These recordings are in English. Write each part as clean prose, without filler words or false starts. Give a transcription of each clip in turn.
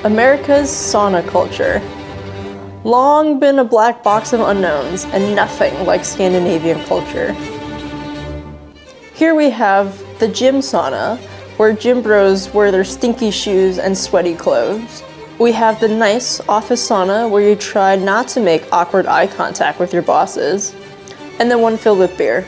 America's sauna culture. Long been a black box of unknowns and nothing like Scandinavian culture. Here we have the gym sauna, where gym bros wear their stinky shoes and sweaty clothes. We have the nice office sauna, where you try not to make awkward eye contact with your bosses. And then one filled with beer.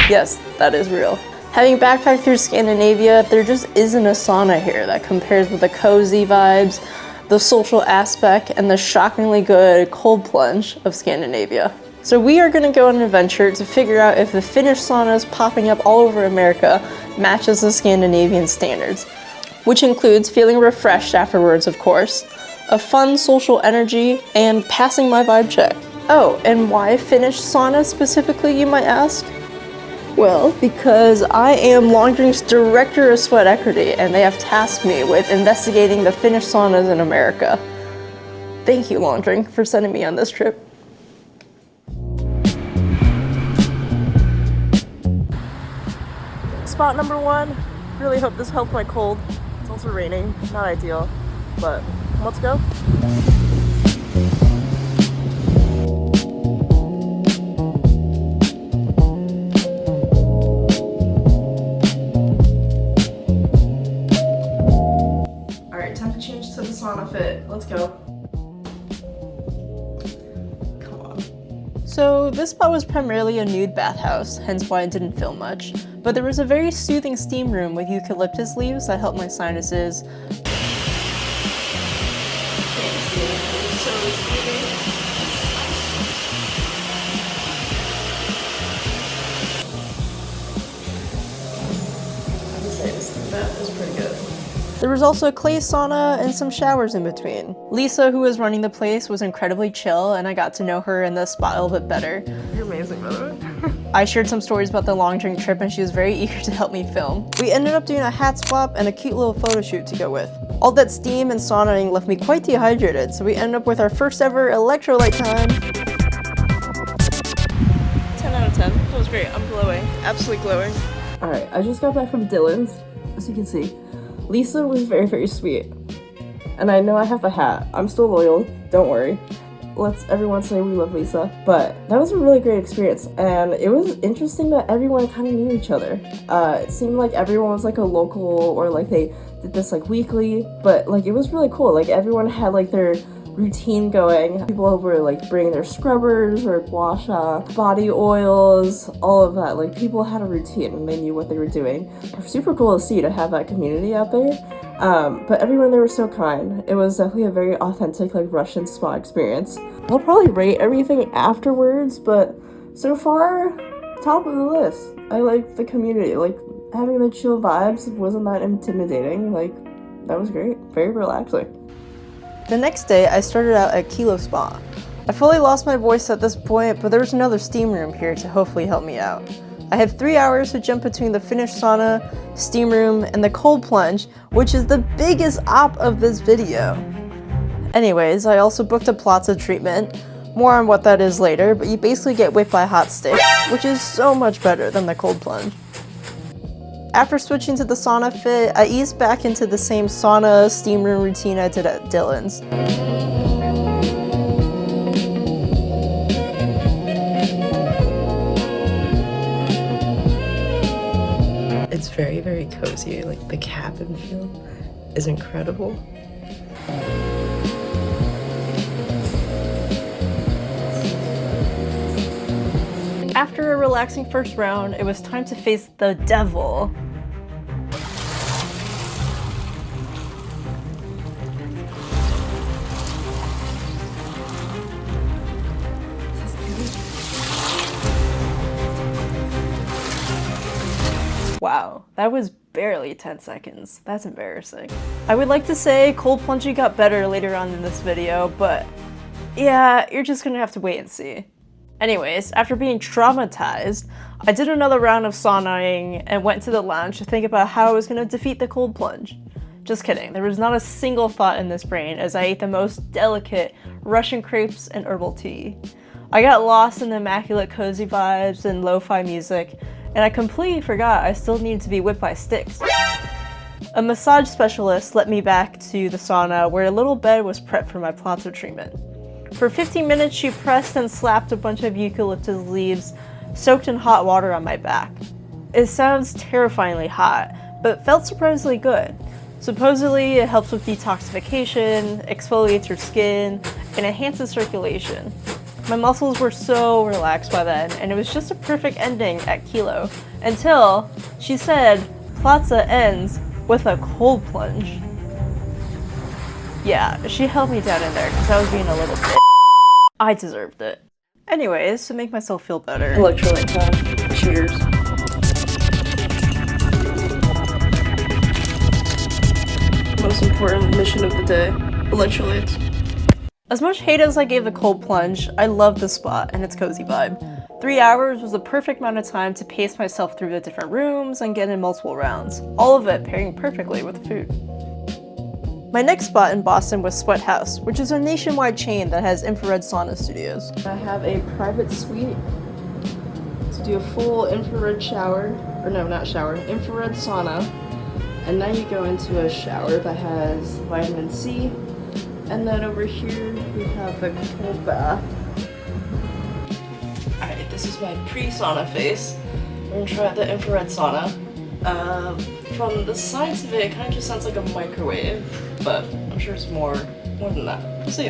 Yes, that is real. Having backpacked through Scandinavia, there just isn't a sauna here that compares with the cozy vibes, the social aspect, and the shockingly good cold plunge of Scandinavia. So we are going to go on an adventure to figure out if the Finnish saunas popping up all over America matches the Scandinavian standards, which includes feeling refreshed afterwards, of course, a fun social energy, and passing my vibe check. Oh, and why Finnish sauna specifically, you might ask? Well, because I am Long Drink's Director of Sweat Equity, and they have tasked me with investigating the Finnish saunas in America. Thank you, Long Drink, for sending me on this trip. Spot number one. Really hope this helped my cold. It's also raining, not ideal, but let's go. Sauna fit. Let's go. Come on. So this spot was primarily a nude bathhouse, hence why I didn't film much. But there was a very soothing steam room with eucalyptus leaves that helped my sinuses. That was pretty good. There was also a clay sauna and some showers in between. Lisa, who was running the place, was incredibly chill, and I got to know her in the spot a little bit better. You're amazing, by the way. I shared some stories about the Long Drink trip, and she was very eager to help me film. We ended up doing a hat swap and a cute little photo shoot to go with. All that steam and saunaing left me quite dehydrated, so we ended up with our first ever electrolyte time. 10 out of 10. That was great. I'm glowing. Absolutely glowing. Alright, I just got back from Dylan's, as you can see. Lisa was very, very sweet. And I know I have a hat. I'm still loyal, don't worry. Let's everyone say we love Lisa. But that was a really great experience, and it was interesting that everyone kind of knew each other. It seemed like everyone was like a local, or like they did this like weekly, but like it was really cool. Like everyone had like their routine going. People were like bringing their scrubbers or gua sha, body oils, all of that. Like people had a routine and they knew what they were doing. It was super cool to see, to have that community out there. But everyone there was so kind. It was definitely a very authentic like Russian spa experience. I'll probably rate everything afterwards, but so far, top of the list. I like the community. Like having the chill vibes wasn't that intimidating. Like that was great. Very relaxing. The next day, I started out at Kilo Spa. I fully lost my voice at this point, but there was another steam room here to hopefully help me out. I had 3 hours to jump between the Finnish sauna, steam room, and the cold plunge, which is the biggest op of this video. Anyways, I also booked a Platza treatment. More on what that is later, but you basically get whipped by hot sticks, which is so much better than the cold plunge. After switching to the sauna fit, I eased back into the same sauna steam room routine I did at Dylan's. It's very, very cozy. Like the cabin feel is incredible. After a relaxing first round, it was time to face the devil. Wow, that was barely 10 seconds. That's embarrassing. I would like to say cold plunging got better later on in this video, but yeah, you're just gonna have to wait and see. Anyways, after being traumatized, I did another round of saunaing and went to the lounge to think about how I was gonna defeat the cold plunge. Just kidding, there was not a single thought in this brain as I ate the most delicate Russian crepes and herbal tea. I got lost in the immaculate cozy vibes and lo-fi music, and I completely forgot I still needed to be whipped by sticks. A massage specialist let me back to the sauna where a little bed was prepped for my Planto treatment. For 15 minutes, she pressed and slapped a bunch of eucalyptus leaves soaked in hot water on my back. It sounds terrifyingly hot, but felt surprisingly good. Supposedly, it helps with detoxification, exfoliates your skin, and enhances circulation. My muscles were so relaxed by then, and it was just a perfect ending at Kilo, until she said Plaza ends with a cold plunge. Yeah, she held me down in there because I was being a little bitch. I deserved it. Anyways, to make myself feel better. Electrolyte time. Cheers. Most important mission of the day. Electrolytes. As much hate as I gave the cold plunge, I loved the spot and its cozy vibe. 3 hours was the perfect amount of time to pace myself through the different rooms and get in multiple rounds, all of it pairing perfectly with food. My next spot in Boston was Sweat House, which is a nationwide chain that has infrared sauna studios. I have a private suite to do a full infrared shower, or no, not shower, infrared sauna. And now you go into a shower that has vitamin C. And then over here, we have the cold bath. Alright, this is my pre-sauna face. We're gonna try the infrared sauna. From the sides of it, it kind of just sounds like a microwave, but I'm sure it's more than that. We'll see.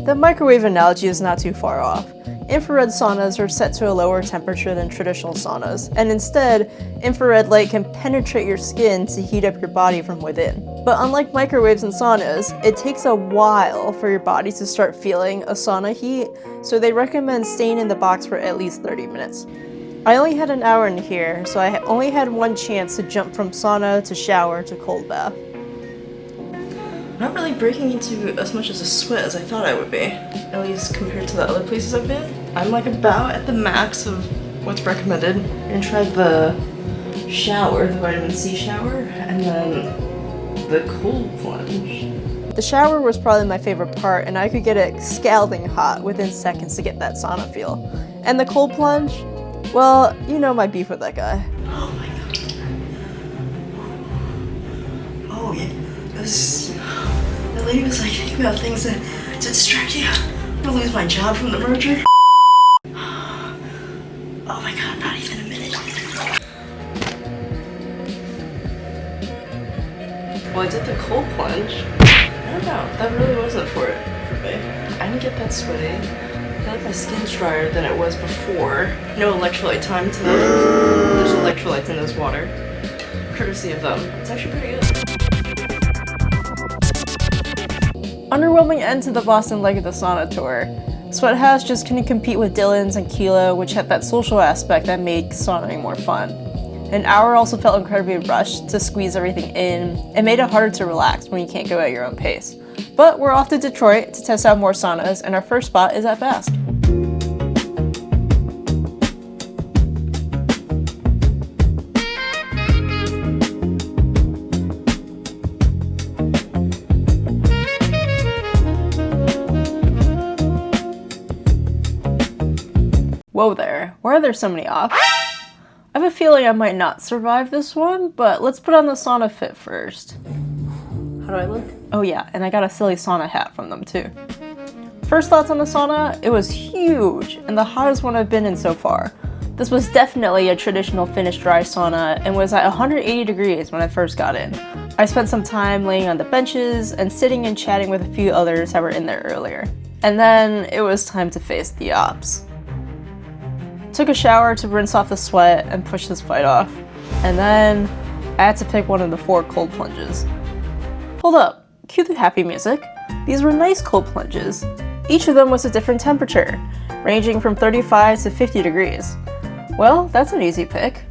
The microwave analogy is not too far off. Infrared saunas are set to a lower temperature than traditional saunas, and instead, infrared light can penetrate your skin to heat up your body from within. But unlike microwaves and saunas, it takes a while for your body to start feeling a sauna heat, so they recommend staying in the box for at least 30 minutes. I only had an hour in here, so I only had one chance to jump from sauna to shower to cold bath. I'm not really breaking into as much as a sweat as I thought I would be, at least compared to the other places I've been. I'm like about at the max of what's recommended. I'm gonna try the shower, the vitamin C shower, and then the cold plunge. The shower was probably my favorite part, and I could get it scalding hot within seconds to get that sauna feel. And the cold plunge? Well, you know my beef with that guy. Oh my god. Oh yeah. The lady was like, think about things that to distract you. I'm gonna lose my job from the merger. Oh my god, not even a minute. Well, I did the cold plunge. I don't know, that really wasn't for me. I didn't get that sweaty. I feel like my skin's drier than it was before. No electrolyte time today. There's electrolytes in this water. Courtesy of them. It's actually pretty good. Underwhelming end to the Boston leg of the sauna tour. Sweat House just couldn't compete with Dylan's and Kilo, which had that social aspect that made saunaing more fun. An hour also felt incredibly rushed to squeeze everything in, and made it harder to relax when you can't go at your own pace. But we're off to Detroit to test out more saunas, and our first spot is at Basque. Whoa there, why are there so many options? I have a feeling I might not survive this one, but let's put on the sauna fit first. How do I look? Oh yeah, and I got a silly sauna hat from them too. First thoughts on the sauna, it was huge, and the hottest one I've been in so far. This was definitely a traditional Finnish dry sauna, and was at 180 degrees when I first got in. I spent some time laying on the benches, and sitting and chatting with a few others that were in there earlier. And then, it was time to face the ops. Took a shower to rinse off the sweat and push this fight off. And then, I had to pick one of the 4 cold plunges. Hold up, cue the happy music. These were nice cold plunges. Each of them was a different temperature, ranging from 35 to 50 degrees. Well, that's an easy pick.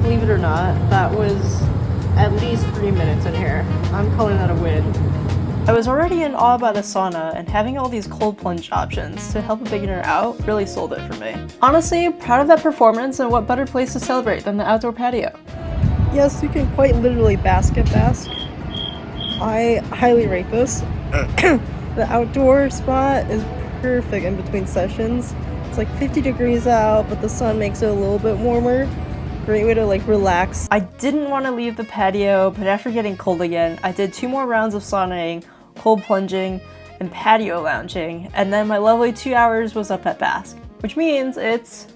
Believe it or not, that was at least 3 minutes in here. I'm calling that a win. I was already in awe by the sauna, and having all these cold plunge options to help a beginner out really sold it for me. Honestly, proud of that performance, and what better place to celebrate than the outdoor patio. Yes, you can quite literally basket bask. I highly rate this. The outdoor spot is perfect in between sessions. It's like 50 degrees out, but the sun makes it a little bit warmer. Great way to like relax. I didn't want to leave the patio, but after getting cold again, I did 2 more rounds of saunaing, cold plunging, and patio lounging, and then my lovely 2 hours was up at Basque, which means it's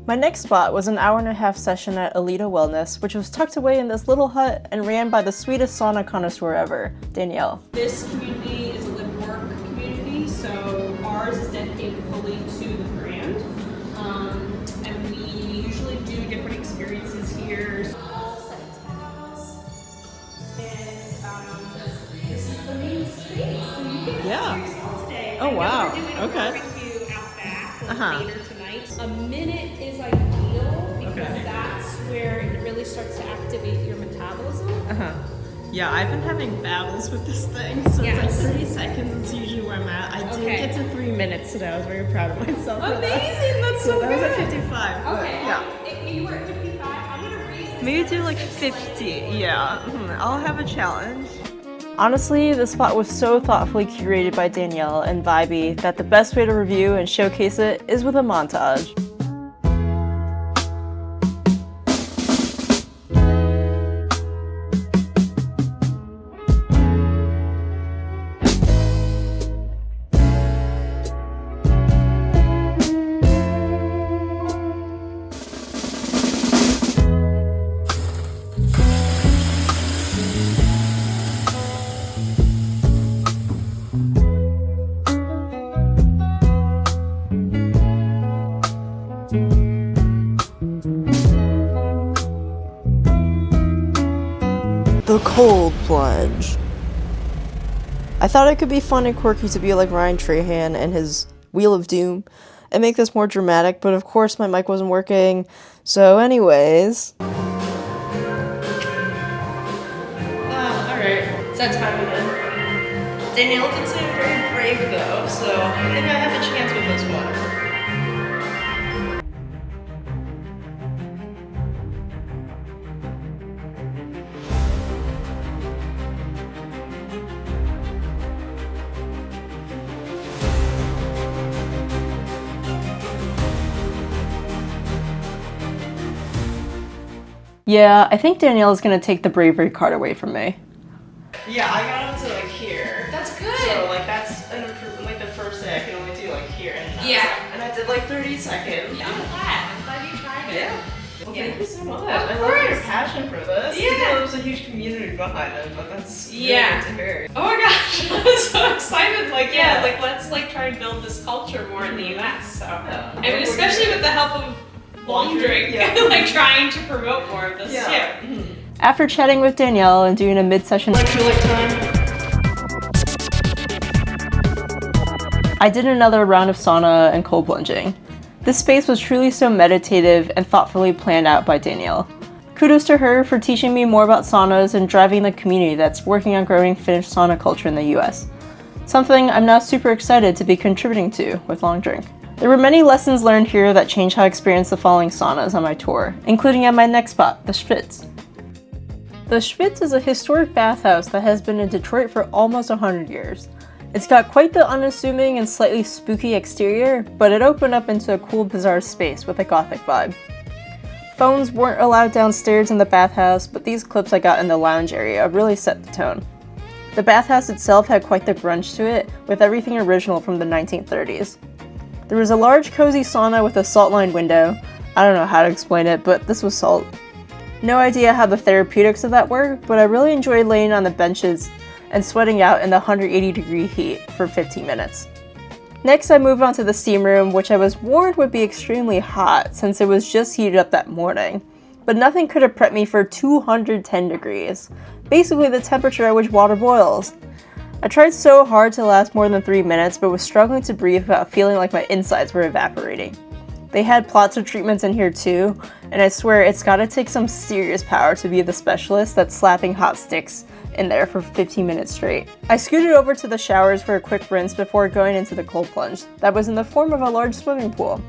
My next spot was an 1.5-hour session at Alita Wellness, which was tucked away in this little hut and ran by the sweetest sauna connoisseur ever, Danielle. This community is a live work community, so ours is dedicated fully to the brand. And we usually do different experiences here. This is the main space. So you can Yeah. today. Oh wow. We're doing a Okay. barbecue out back later tonight. A minute is ideal because that's where it really starts to activate your metabolism. Yeah, I've been having battles with this thing, so it's like 30 seconds is usually where I'm at. I did get to 3 minutes today. I was very proud of myself. Amazing, that's so that good. was at 55. Okay, Yeah. You were at 55. I'm gonna raise this. Maybe do like 50. Yeah. I'll have a challenge. Honestly, the spot was so thoughtfully curated by Danielle and vibey that the best way to review and showcase it is with a montage. The cold plunge. I thought it could be fun and quirky to be like Ryan Trahan and his Wheel of Doom and make this more dramatic, but of course my mic wasn't working. So anyways. Alright, it's that time again. Danielle did seem very brave though, so I think I have a chance with this one. Yeah, I think Danielle is gonna take the bravery card away from me. Yeah, I got up to like here. That's good. So like that's an improvement. Like the first day I could only do like here and Yeah. And I did like 30 seconds. Yeah, I'm glad you tried it. Yeah. Well, thank you so much. Of I love course. your passion for this. Yeah. You know, there's a huge community behind it, but that's really Yeah. good to hear. Oh my gosh, I'm so excited. Like, yeah, like let's like try and build this culture more in the US. So, I mean, especially with the help of long drink, like trying to promote more of this. Yeah. After chatting with Danielle and doing a mid-session I did another round of sauna and cold plunging. This space was truly so meditative and thoughtfully planned out by Danielle. Kudos to her for teaching me more about saunas and driving the community that's working on growing Finnish sauna culture in the US. Something I'm now super excited to be contributing to with Long Drink. There were many lessons learned here that changed how I experienced the following saunas on my tour, including at my next spot, the Schwitz. The Schwitz is a historic bathhouse that has been in Detroit for almost 100 years. It's got quite the unassuming and slightly spooky exterior, but it opened up into a cool, bizarre space with a gothic vibe. Phones weren't allowed downstairs in the bathhouse, but these clips I got in the lounge area really set the tone. The bathhouse itself had quite the grunge to it, with everything original from the 1930s. There was a large cozy sauna with a salt-lined window. I don't know how to explain it, but this was salt. No idea how the therapeutics of that work, but I really enjoyed laying on the benches and sweating out in the 180-degree heat for 15 minutes. Next, I moved on to the steam room, which I was warned would be extremely hot since it was just heated up that morning. But nothing could have prepped me for 210 degrees, basically the temperature at which water boils. I tried so hard to last more than 3 minutes, but was struggling to breathe without feeling like my insides were evaporating. They had plots of treatments in here too, and I swear it's gotta take some serious power to be the specialist that's slapping hot sticks in there for 15 minutes straight. I scooted over to the showers for a quick rinse before going into the cold plunge that was in the form of a large swimming pool.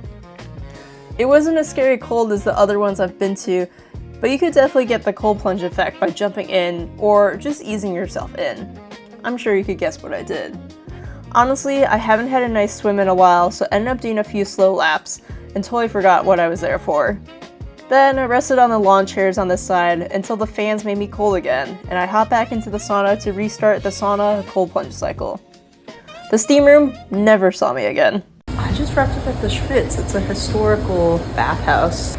It wasn't as scary cold as the other ones I've been to, but you could definitely get the cold plunge effect by jumping in or just easing yourself in. I'm sure you could guess what I did. Honestly, I haven't had a nice swim in a while, so I ended up doing a few slow laps and totally forgot what I was there for. Then I rested on the lawn chairs on this side until the fans made me cold again, and I hopped back into the sauna to restart the sauna cold plunge cycle. The steam room never saw me again. I just wrapped up at the Schwitz. It's a historical bathhouse.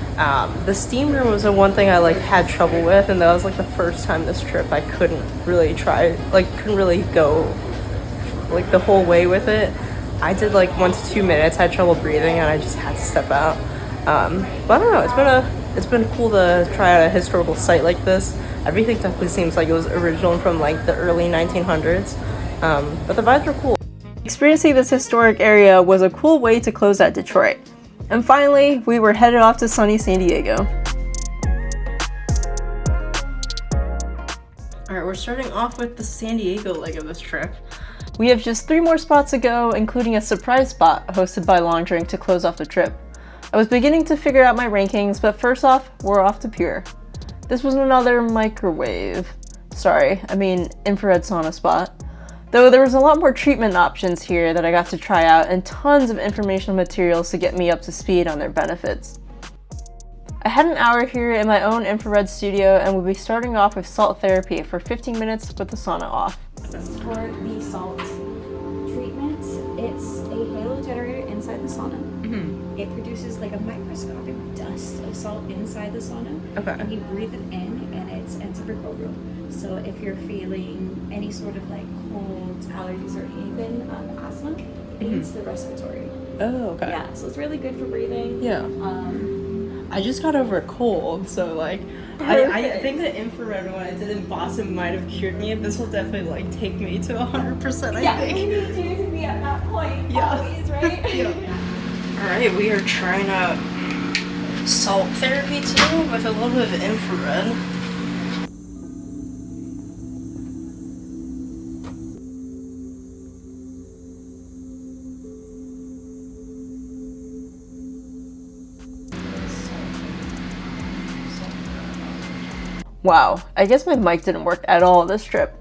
The steam room was the one thing I had trouble with, and that was the first time this trip I couldn't really go the whole way with it. I did 1 to 2 minutes, had trouble breathing, and I just had to step out. But I don't know, it's been cool to try out a historical site like this. Everything definitely seems like it was original from the early 1900s. But the vibes are cool. Experiencing this historic area was a cool way to close out Detroit. And finally, we were headed off to sunny San Diego. Alright, we're starting off with the San Diego leg of this trip. We have just 3 more spots to go, including a surprise spot hosted by Long Drink to close off the trip. I was beginning to figure out my rankings, but first off, we're off to Pure. This was another infrared sauna spot. Though there was a lot more treatment options here that I got to try out and tons of informational materials to get me up to speed on their benefits. I had an hour here in my own infrared studio and we'll be starting off with salt therapy for 15 minutes with the sauna off. For the salt treatment, it's a halo generator inside the sauna. It produces a microscopic dust of salt inside the sauna. Okay. And you breathe it in, and it's antimicrobial. So if you're feeling any sort of cold, allergies, or even asthma, it aids the respiratory. Oh, okay. Yeah, so it's really good for breathing. Yeah. I just got over a cold, so I think the infrared one I did in Boston might have cured me. This will definitely take me to 100%. I think. We need you to be at that point. Yeah. Always, right? Yeah. All right, we are trying out salt therapy too with a little bit of infrared. Wow, I guess my mic didn't work at all this trip.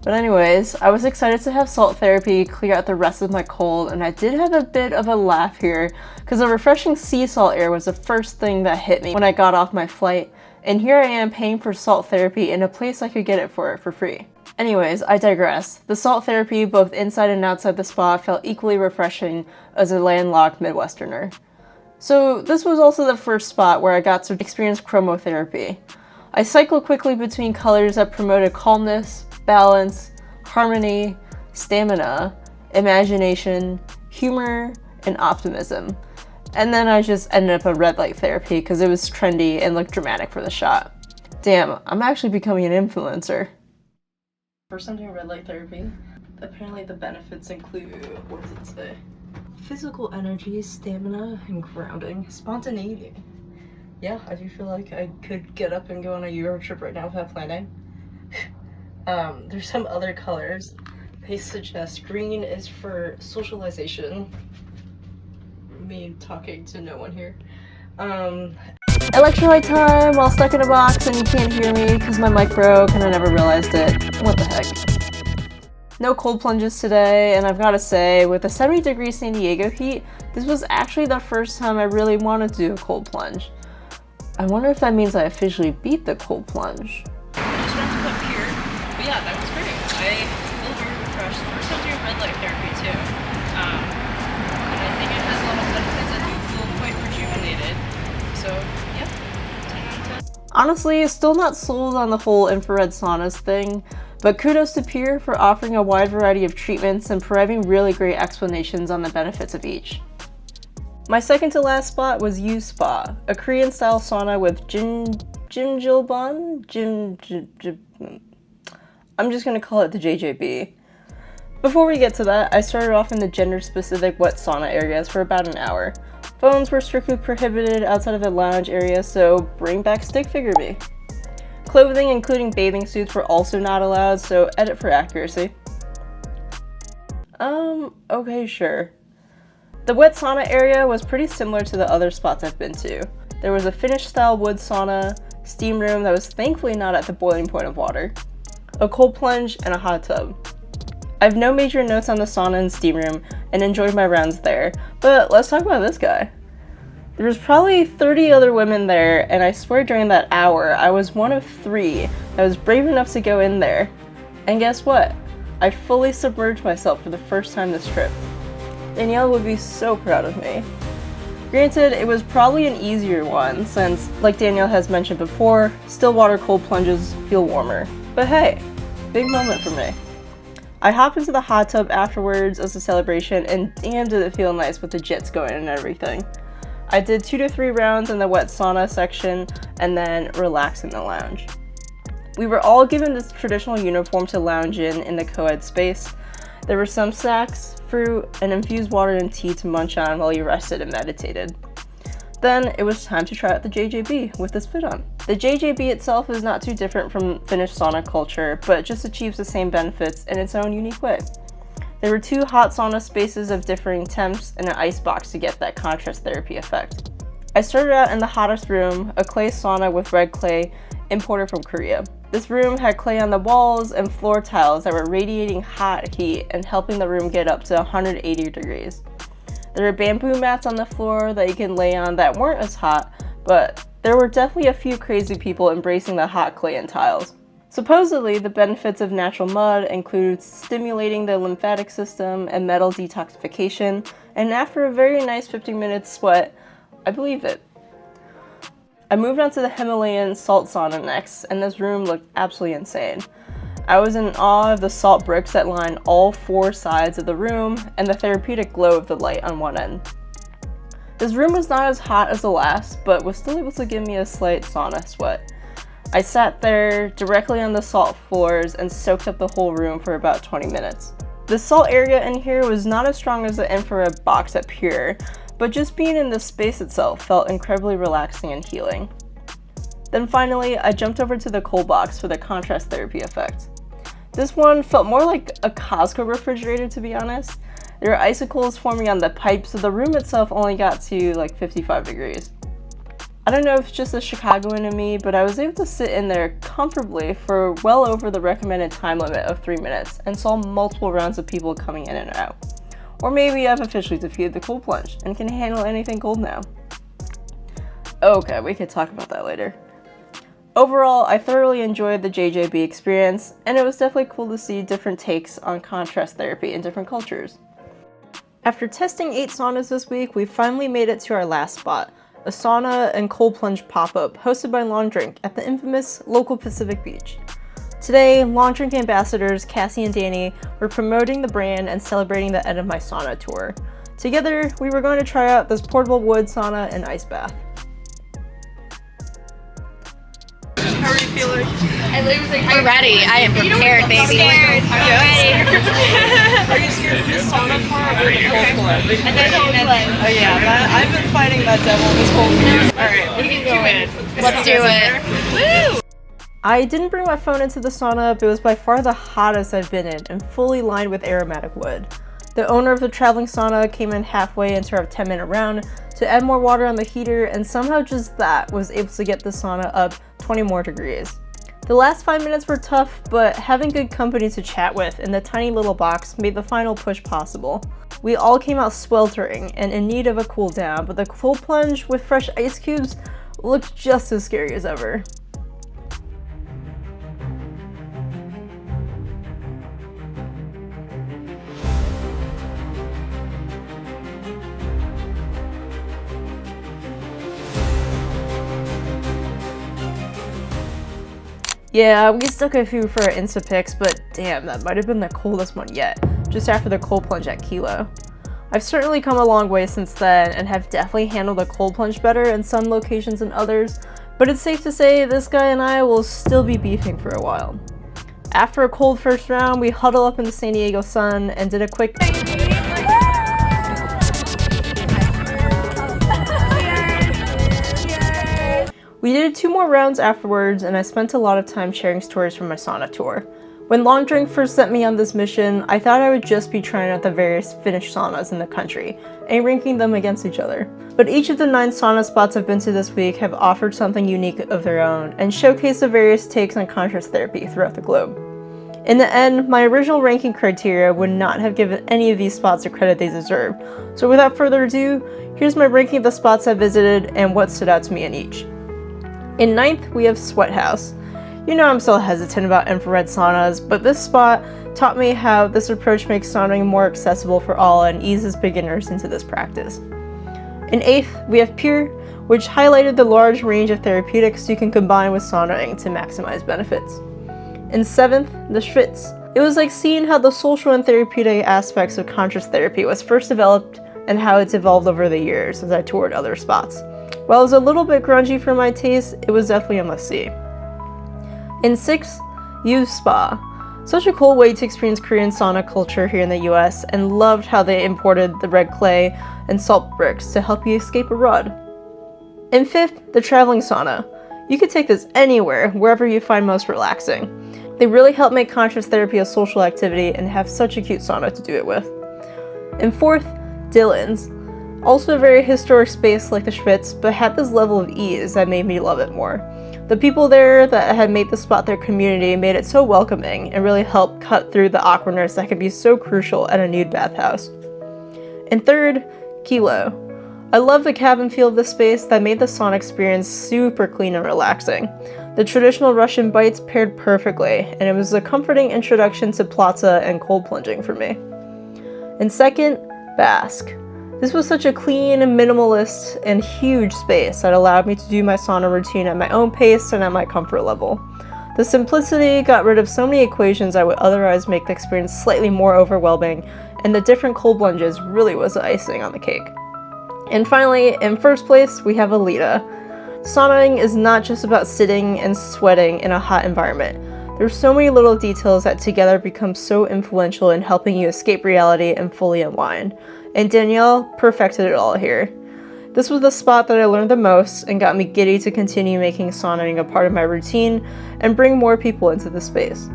But anyways, I was excited to have salt therapy clear out the rest of my cold, and I did have a bit of a laugh here because the refreshing sea salt air was the first thing that hit me when I got off my flight, and here I am paying for salt therapy in a place I could get it for free. Anyways, I digress. The salt therapy both inside and outside the spa felt equally refreshing as a landlocked Midwesterner. So this was also the first spot where I got to experience chromotherapy. I cycled quickly between colors that promoted calmness, balance, harmony, stamina, imagination, humor, and optimism. And then I just ended up at red light therapy because it was trendy and looked dramatic for the shot. Damn, I'm actually becoming an influencer. First I'm doing red light therapy. Apparently the benefits include, what does it say? Physical energy, stamina, and grounding. Spontaneity. Yeah, I do feel like I could get up and go on a Euro trip right now without planning. There's some other colors. They suggest green is for socialization. Me talking to no one here. Electrolyte time while stuck in a box and you can't hear me because my mic broke and I never realized it. What the heck. No cold plunges today, and I've got to say, with the 70-degree San Diego heat, this was actually the first time I really wanted to do a cold plunge. I wonder if that means I officially beat the cold plunge. I just went to put Pure, but yeah, that was great. I feel very refreshed. First I'm doing red light therapy too. And I think it has a lot of benefits. I do feel quite rejuvenated. So, yeah, 10 out of 10. Honestly, still not sold on the whole infrared saunas thing, but kudos to Pure for offering a wide variety of treatments and providing really great explanations on the benefits of each. My second to last spot was U Spa, a Korean-style sauna with jjimjilbon? I'm just gonna call it the JJB. Before we get to that, I started off in the gender-specific wet sauna areas for about an hour. Phones were strictly prohibited outside of the lounge area, so bring back stick figure me. Clothing, including bathing suits, were also not allowed, so edit for accuracy. Okay, sure. The wet sauna area was pretty similar to the other spots I've been to. There was a Finnish-style wood sauna, steam room that was thankfully not at the boiling point of water, a cold plunge, and a hot tub. I have no major notes on the sauna and steam room and enjoyed my rounds there, but let's talk about this guy. There was probably 30 other women there, and I swear during that hour I was one of 3 that was brave enough to go in there. And guess what? I fully submerged myself for the first time this trip. Danielle would be so proud of me. Granted, it was probably an easier one since, like Danielle has mentioned before, still water cold plunges feel warmer. But hey, big moment for me. I hopped into the hot tub afterwards as a celebration, and damn did it feel nice with the jets going and everything. I did 2 to 3 rounds in the wet sauna section and then relaxed in the lounge. We were all given this traditional uniform to lounge in the co-ed space. There were some snacks, fruit, and infused water and tea to munch on while you rested and meditated. Then it was time to try out the JJB with this fit on. The JJB itself is not too different from Finnish sauna culture, but just achieves the same benefits in its own unique way. There were 2 hot sauna spaces of differing temps and an ice box to get that contrast therapy effect. I started out in the hottest room, a clay sauna with red clay imported from Korea. This room had clay on the walls and floor tiles that were radiating hot heat and helping the room get up to 180 degrees. There were bamboo mats on the floor that you can lay on that weren't as hot, but there were definitely a few crazy people embracing the hot clay and tiles. Supposedly, the benefits of natural mud include stimulating the lymphatic system and metal detoxification, and after a very nice 15-minute sweat, I believe it. I moved on to the Himalayan salt sauna next, and this room looked absolutely insane. I was in awe of the salt bricks that line all 4 sides of the room and the therapeutic glow of the light on one end. This room was not as hot as the last, but was still able to give me a slight sauna sweat. I sat there directly on the salt floors and soaked up the whole room for about 20 minutes. The salt area in here was not as strong as the infrared box at Pure, but just being in the space itself felt incredibly relaxing and healing. Then finally, I jumped over to the cold box for the contrast therapy effect. This one felt more like a Costco refrigerator, to be honest. There were icicles forming on the pipes, so the room itself only got to like 55 degrees. I don't know if it's just a Chicagoan in me, but I was able to sit in there comfortably for well over the recommended time limit of 3 minutes and saw multiple rounds of people coming in and out. Or maybe I've officially defeated the cold plunge and can handle anything cold now. Okay, we could talk about that later. Overall, I thoroughly enjoyed the JJB experience, and it was definitely cool to see different takes on contrast therapy in different cultures. After testing 8 saunas this week, we finally made it to our last spot, a sauna and cold plunge pop-up hosted by Long Drink at the infamous local Pacific Beach. Today, Long Drink ambassadors Cassie and Danny were promoting the brand and celebrating the end of my sauna tour. Together, we were going to try out this portable wood sauna and ice bath. How are you feeling? I'm ready. I am prepared, baby. I'm ready. Are you scared of the sauna part or the cold plunge? And then cold plunge. Oh yeah, I've been fighting that devil this whole week. Alright, we can do it. Let's do it. Woo! I didn't bring my phone into the sauna, but it was by far the hottest I've been in and fully lined with aromatic wood. The owner of the traveling sauna came in halfway into our 10-minute round to add more water on the heater, and somehow just that was able to get the sauna up 20 more degrees. The last 5 minutes were tough, but having good company to chat with in the tiny little box made the final push possible. We all came out sweltering and in need of a cool down, but the cold plunge with fresh ice cubes looked just as scary as ever. Yeah, we stuck a few for our Insta pics, but damn, that might have been the coldest one yet, just after the cold plunge at Kilo. I've certainly come a long way since then and have definitely handled the cold plunge better in some locations than others, but it's safe to say this guy and I will still be beefing for a while. After a cold first round, we huddled up in the San Diego sun and did a quick We did 2 more rounds afterwards, and I spent a lot of time sharing stories from my sauna tour. When Long Drink first sent me on this mission, I thought I would just be trying out the various Finnish saunas in the country and ranking them against each other. But each of the 9 sauna spots I've been to this week have offered something unique of their own and showcased the various takes on conscious therapy throughout the globe. In the end, my original ranking criteria would not have given any of these spots the credit they deserve. So without further ado, here's my ranking of the spots I visited and what stood out to me in each. In 9th, we have Sweat House. You know I'm still hesitant about infrared saunas, but this spot taught me how this approach makes sauning more accessible for all and eases beginners into this practice. In 8th, we have Pure, which highlighted the large range of therapeutics you can combine with sauning to maximize benefits. In 7th, the Schwitz. It was like seeing how the social and therapeutic aspects of conscious therapy was first developed and how it's evolved over the years as I toured other spots. While it was a little bit grungy for my taste, it was definitely a must-see. In 6th, Youth Spa. Such a cool way to experience Korean sauna culture here in the US, and loved how they imported the red clay and salt bricks to help you escape a rut. In 5th, the Traveling Sauna. You could take this anywhere, wherever you find most relaxing. They really help make conscious therapy a social activity and have such a cute sauna to do it with. In 4th, Dylan's. Also a very historic space like the Schwitz, but had this level of ease that made me love it more. The people there that had made the spot their community made it so welcoming and really helped cut through the awkwardness that can be so crucial at a nude bathhouse. And 3rd, Kilo. I love the cabin feel of the space that made the sauna experience super clean and relaxing. The traditional Russian bites paired perfectly, and it was a comforting introduction to platza and cold plunging for me. And 2nd, Basque. This was such a clean, minimalist, and huge space that allowed me to do my sauna routine at my own pace and at my comfort level. The simplicity got rid of so many equations that would otherwise make the experience slightly more overwhelming, and the different cold plunges really was the icing on the cake. And finally, in first place, we have Alita. Sauning is not just about sitting and sweating in a hot environment. There's so many little details that together become so influential in helping you escape reality and fully unwind. And Danielle perfected it all here. This was the spot that I learned the most and got me giddy to continue making sauning a part of my routine and bring more people into the space.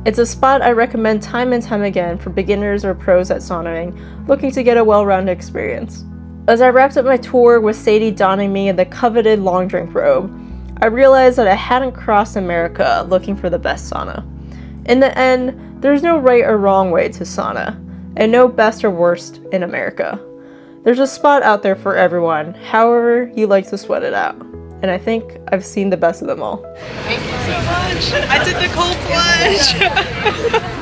It's a spot I recommend time and time again for beginners or pros at sauning looking to get a well-rounded experience. As I wrapped up my tour with Sadie donning me in the coveted long drink robe, I realized that I hadn't crossed America looking for the best sauna. In the end, there's no right or wrong way to sauna, and no best or worst in America. There's a spot out there for everyone, however you like to sweat it out. And I think I've seen the best of them all. Thank you so much. I did the cold plunge.